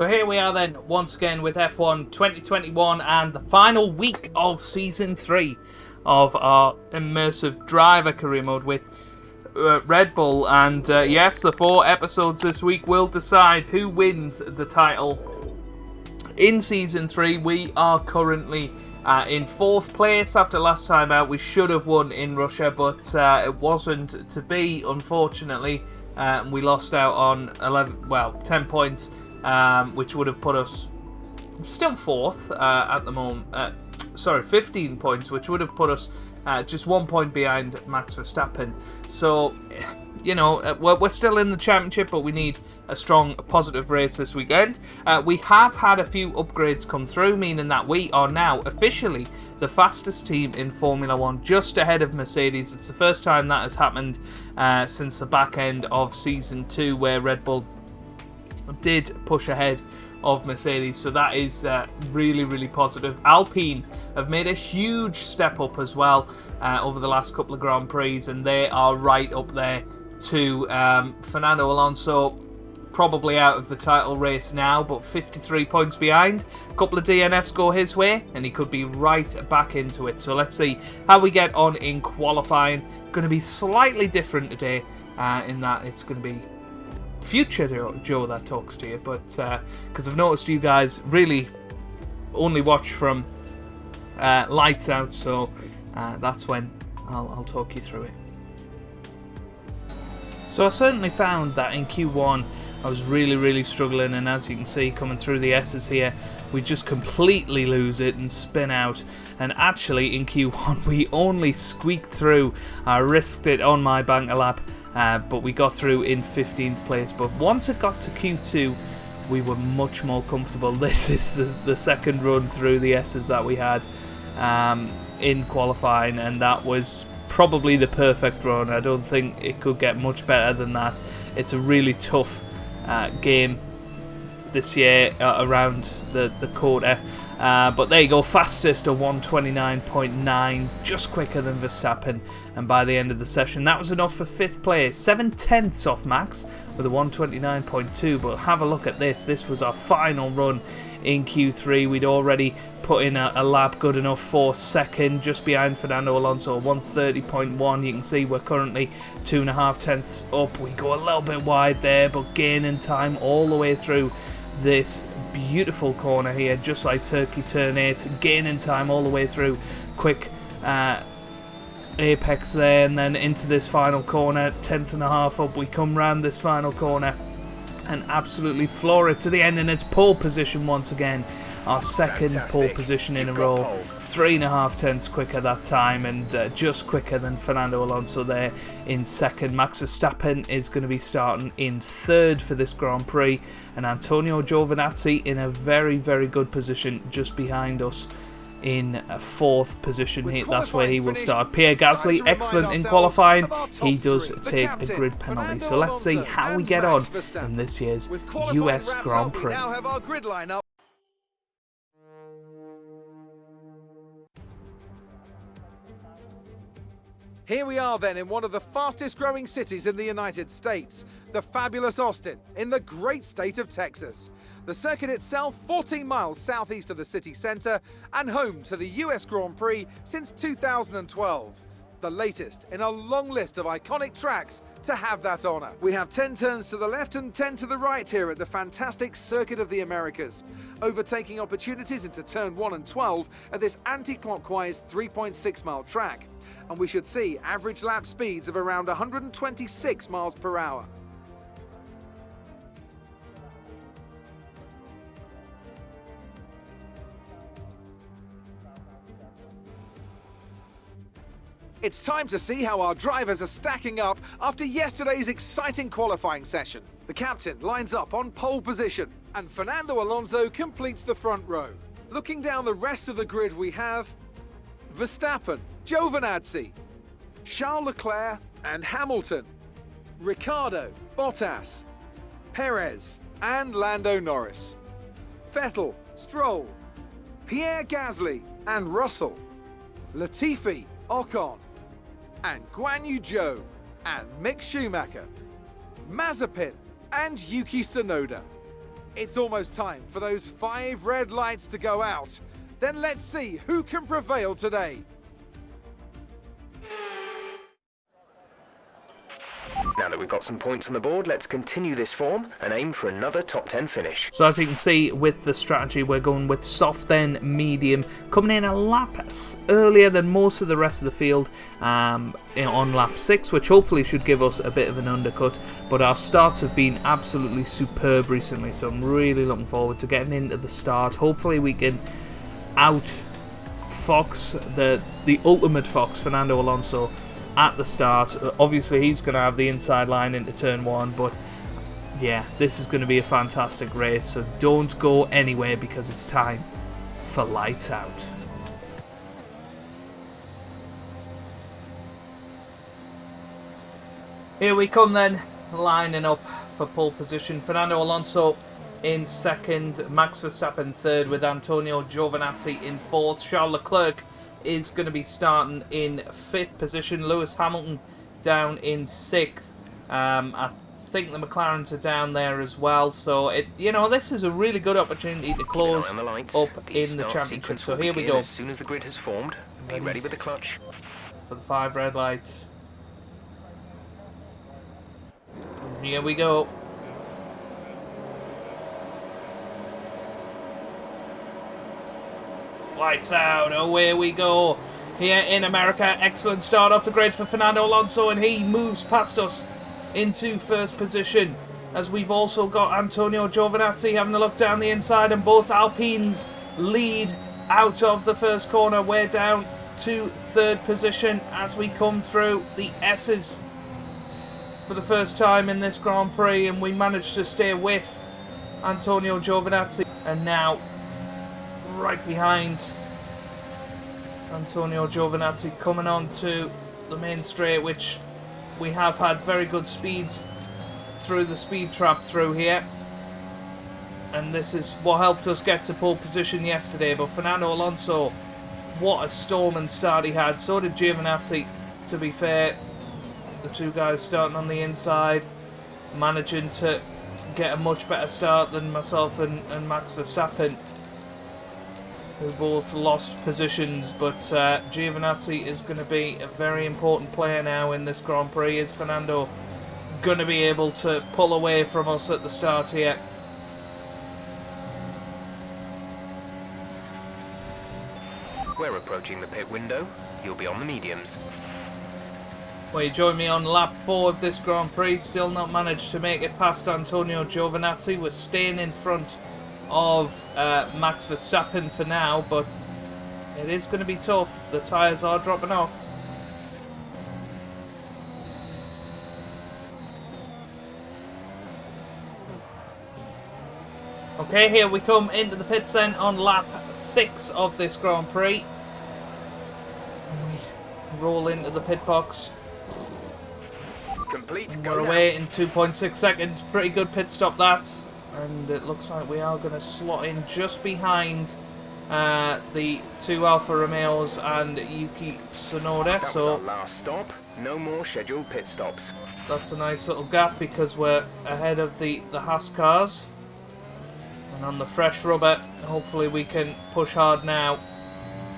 So here we are then, once again with F1 2021 and the final week of Season 3 of our Immersive Driver Career Mode with Red Bull. And yes, the 4 episodes this week will decide who wins the title. In Season 3, we are currently in 4th place after last time out. We should have won in Russia, but it wasn't to be, unfortunately. We lost out on 10 points. Which would have put us still 4th at the moment. 15 points, which would have put us just 1 point behind Max Verstappen. So, you know, we're still in the championship, but we need a strong, positive race this weekend. We have had a few upgrades come through, meaning that we are now officially the fastest team in Formula 1, just ahead of Mercedes. It's the first time that has happened since the back end of Season 2, where Red Bull did push ahead of Mercedes, so that is really, really positive. Alpine have made a huge step up as well over the last couple of Grand Prix, and they are right up there to Fernando Alonso, probably out of the title race now, but 53 points behind. A couple of DNFs go his way, and he could be right back into it. So let's see how we get on in qualifying. Going to be slightly different today in that it's going to be future Joe that talks to you, but because I've noticed you guys really only watch from lights out, so that's when I'll talk you through it. So I certainly found that in Q1 I was really struggling, and as you can see coming through the S's here, we just completely lose it and spin out. And actually in Q1 we only squeaked through. I risked it on my banker lap, but we got through in 15th place. But once it got to Q2, we were much more comfortable. This is the second run through the S's that we had in qualifying, and that was probably the perfect run. I don't think it could get much better than that. It's a really tough game this year around the quarter. But there you go, fastest of 129.9, just quicker than Verstappen, and by the end of the session that was enough for 5th place, 7/10 off Max with a 129.2. But have a look at this was our final run in Q3. We'd already put in a lap good enough for 2nd, just behind Fernando Alonso, 130.1. You can see we're currently 2.5 tenths up. We go a little bit wide there, but gaining time all the way through this beautiful corner here, just like Turkey turn 8, gaining time all the way through. Quick apex there, and then into this final corner, 10.5 up. We come round this final corner and absolutely floor it to the end, and it's pole position once again, our 2nd pole position in a row. 3.5 tenths quicker that time, and just quicker than Fernando Alonso there in 2nd. Max Verstappen is going to be starting in 3rd for this Grand Prix, and Antonio Giovinazzi in a very good position just behind us in 4th position here. That's where he will start. Pierre Gasly, excellent in qualifying. He does take a grid penalty. So let's see how we get on in this year's US Grand Prix. Here we are then in one of the fastest growing cities in the United States, the fabulous Austin, in the great state of Texas. The circuit itself 14 miles southeast of the city centre and home to the US Grand Prix since 2012. The latest in a long list of iconic tracks to have that honour. We have 10 turns to the left and 10 to the right here at the fantastic Circuit of the Americas. Overtaking opportunities into turn 1 and 12 at this anti-clockwise 3.6 mile track. And we should see average lap speeds of around 126 miles per hour. It's time to see how our drivers are stacking up after yesterday's exciting qualifying session. The captain lines up on pole position, and Fernando Alonso completes the front row. Looking down the rest of the grid, we have Verstappen, Giovinazzi, Charles Leclerc and Hamilton, Ricciardo, Bottas, Perez and Lando Norris, Vettel, Stroll, Pierre Gasly and Russell, Latifi, Ocon, and Guan Yu Zhou and Mick Schumacher, Mazepin and Yuki Tsunoda, It's almost time for those 5 red lights to go out. Then let's see who can prevail today. Now that we've got some points on the board, let's continue this form and aim for another top 10 finish. So as you can see with the strategy, we're going with soft then medium, coming in a lap earlier than most of the rest of the field on lap 6, which hopefully should give us a bit of an undercut. But our starts have been absolutely superb recently, so I'm really looking forward to getting into the start. Hopefully we can out-fox the ultimate fox, Fernando Alonso, at the start. Obviously he's going to have the inside line into turn 1, but yeah, this is going to be a fantastic race, so don't go anywhere because it's time for lights out. Here we come then, lining up for pole position. Fernando Alonso in second, Max Verstappen third, with Antonio Giovinazzi in fourth. Charles Leclerc is going to be starting in 5th position. Lewis Hamilton down in 6th. I think the McLarens are down there as well. So this is a really good opportunity to close up in the championship. So here we go. As soon as the grid has formed, be ready with the clutch for the 5 red lights. And here we go. Lights out, away we go. Here in America, excellent start off the grid for Fernando Alonso, and he moves past us into 1st position, as we've also got Antonio Giovinazzi having a look down the inside, and both Alpines lead out of the 1st corner. We're down to 3rd position as we come through the S's for the first time in this Grand Prix, and we managed to stay with Antonio Giovinazzi, and now right behind Antonio Giovinazzi, coming on to the main straight, which we have had very good speeds through the speed trap through here, and this is what helped us get to pole position yesterday. But Fernando Alonso, what a storming start he had. So did Giovinazzi, to be fair. The two guys starting on the inside, managing to get a much better start than myself and Max Verstappen, who both lost positions. But Giovinazzi is going to be a very important player now in this Grand Prix. Is Fernando going to be able to pull away from us at the start here? We're approaching the pit window. You'll be on the mediums. Well, you join me on lap 4 of this Grand Prix. Still not managed to make it past Antonio Giovinazzi. We're staying in front of Max Verstappen for now, but it is going to be tough. The tyres are dropping off. Okay, here we come into the pits then on lap 6 of this Grand Prix. We roll into the pit box. Complete. We're away in 2.6 seconds. Pretty good pit stop that. And it looks like we are going to slot in just behind the 2 Alfa Romeos and Yuki Tsunoda. That was so our last stop. No more scheduled pit stops. That's a nice little gap because we're ahead of the Haas cars. And on the fresh rubber, hopefully we can push hard now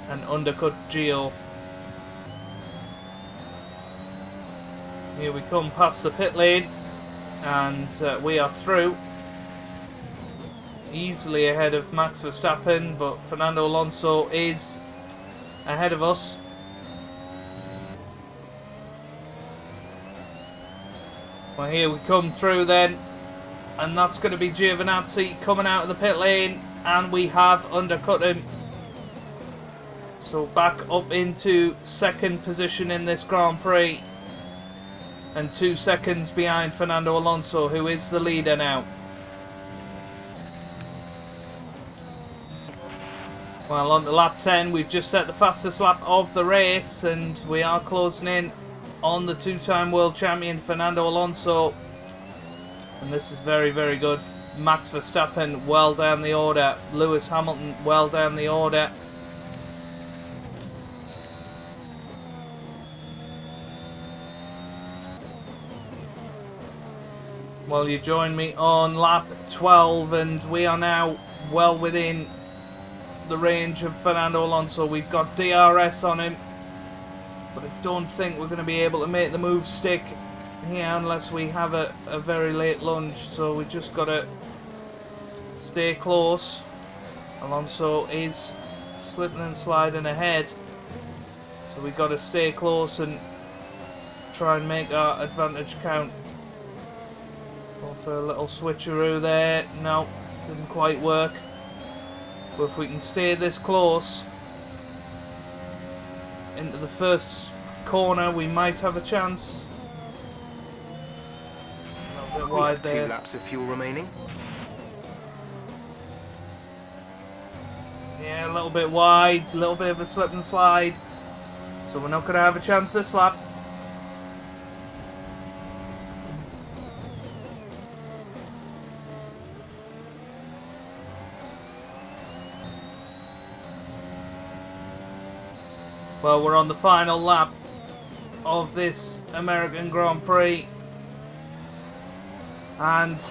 and undercut Gio. Here we come past the pit lane, and we are through. Easily ahead of Max Verstappen, but Fernando Alonso is ahead of us. Well, here we come through then, and that's going to be Giovinazzi coming out of the pit lane, and we have undercut him. So back up into 2nd position in this Grand Prix, and 2 seconds behind Fernando Alonso, who is the leader now. Well, on to lap 10, we've just set the fastest lap of the race, and we are closing in on the 2-time world champion Fernando Alonso. And this is very, very good. Max Verstappen well down the order. Lewis Hamilton well down the order. Well, you join me on lap 12, and we are now well within the range of Fernando Alonso. We've got DRS on him, but I don't think we're going to be able to make the move stick here unless we have a very late lunge. So we just got to stay close. Alonso is slipping and sliding ahead, so we've got to stay close and try and make our advantage count. Go for a little switcheroo there. No, didn't quite work. But if we can stay this close into the first corner, we might have a chance. A little bit wide there. 2 laps of fuel remaining. Yeah, a little bit wide, a little bit of a slip and slide. So we're not going to have a chance this lap. Well, we're on the final lap of this American Grand Prix. And,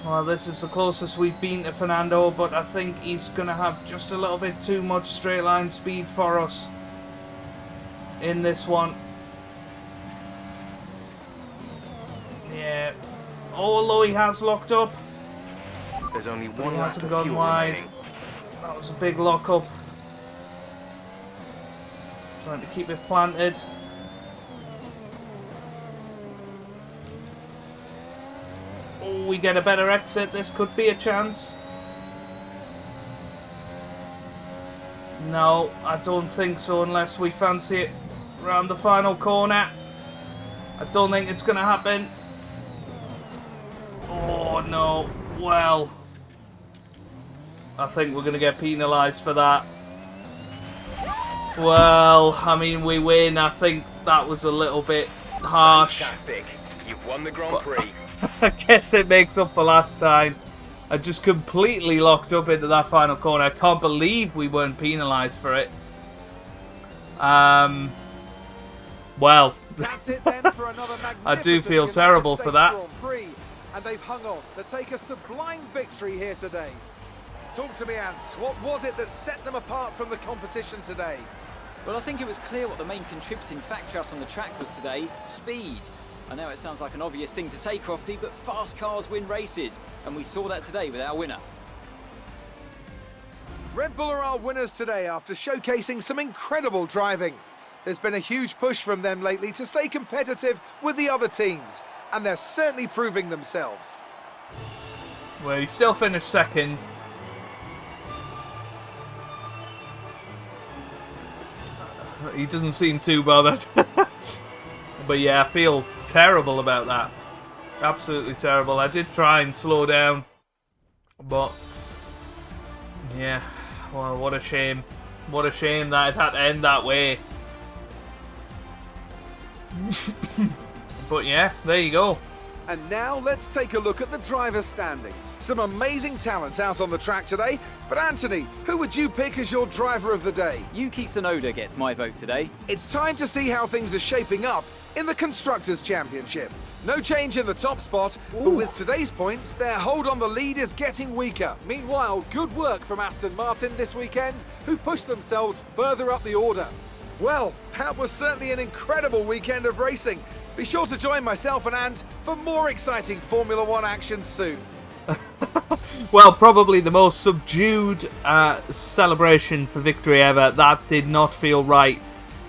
well, this is the closest we've been to Fernando, but I think he's going to have just a little bit too much straight line speed for us in this one. Yeah. Although he has locked up, There's only one he lap hasn't of gone fuel wide. remaining. That was a big lock up. Trying to keep it planted. Oh, we get a better exit. This could be a chance. No, I don't think so unless we fancy it around the final corner. I don't think it's going to happen. Oh, no. Well, I think we're going to get penalised for that. Well, I mean, we win. I think that was a little bit harsh. Fantastic. You've won the Grand Prix. I guess it makes up for last time. I just completely locked up into that final corner. I can't believe we weren't penalised for it. Well, That's it then for another I do magnificent feel United terrible States for that. Grand Prix, and they've hung on to take a sublime victory here today. Talk to me, Ant. What was it that set them apart from the competition today? Well, I think it was clear what the main contributing factor out on the track was today: speed. I know it sounds like an obvious thing to say, Crofty, but fast cars win races, and we saw that today with our winner. Red Bull are our winners today after showcasing some incredible driving. There's been a huge push from them lately to stay competitive with the other teams, and they're certainly proving themselves. Well, he still finished second. He doesn't seem too bothered. But yeah, I feel terrible about that. Absolutely terrible. I did try and slow down, but yeah, well, what a shame. What a shame that it had to end that way. But yeah, there you go. And now let's take a look at the driver's standings. Some amazing talent out on the track today, but Anthony, who would you pick as your driver of the day? Yuki Tsunoda gets my vote today. It's time to see how things are shaping up in the Constructors' Championship. No change in the top spot, but with today's points, their hold on the lead is getting weaker. Meanwhile, good work from Aston Martin this weekend, who pushed themselves further up the order. Well, that was certainly an incredible weekend of racing. Be sure to join myself and Ant for more exciting Formula One action soon. Well, probably the most subdued celebration for victory ever. That did not feel right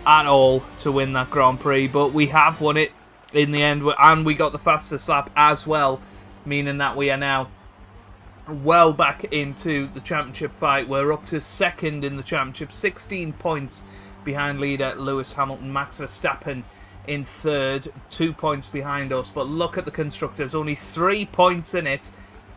at all to win that Grand Prix, but we have won it in the end, and we got the fastest lap as well, meaning that we are now well back into the championship fight. We're up to second in the championship, 16 points behind leader Lewis Hamilton. Max Verstappen in third, 2 points behind us. But look at the Constructors, only 3 points in it.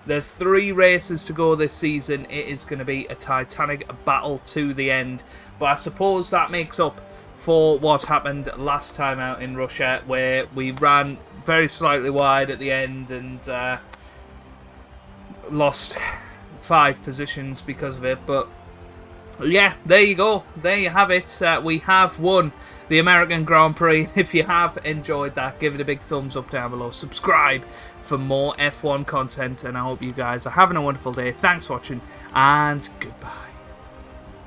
There's 3 races to go this season. It is going to be a titanic battle to the end. But I suppose that makes up for what happened last time out in Russia, where we ran very slightly wide at the end and lost 5 positions because of it. But yeah, there you go. There you have it. We have won the American Grand Prix. If you have enjoyed that, give it a big thumbs up down below. Subscribe for more F1 content, and I hope you guys are having a wonderful day. Thanks for watching, and goodbye.